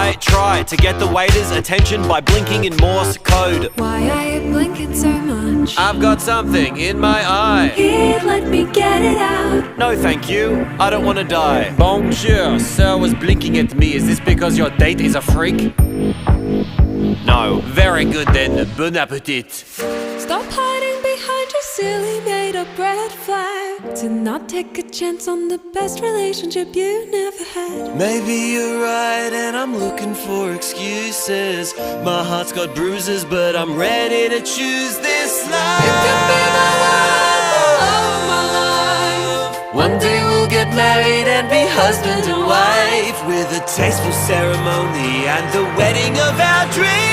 I try to get the waiter's attention by blinking in Morse code. Why are you blinking so much? I've got something in my eye. Here, let me get it out. No thank you, I don't want to die. Bonjour, sir was blinking at me. Is this because your date is a freak? No. Very good then, bon appetit. Stop hiding behind your silly made-up red flag. To not take a chance on the best relationship you never had. Maybe you're right and I'm looking for excuses. My heart's got bruises but I'm ready to choose this life. You can be my world, the love of my life. One day we'll get married and be husband and wife, with a tasteful ceremony and the wedding of our dreams.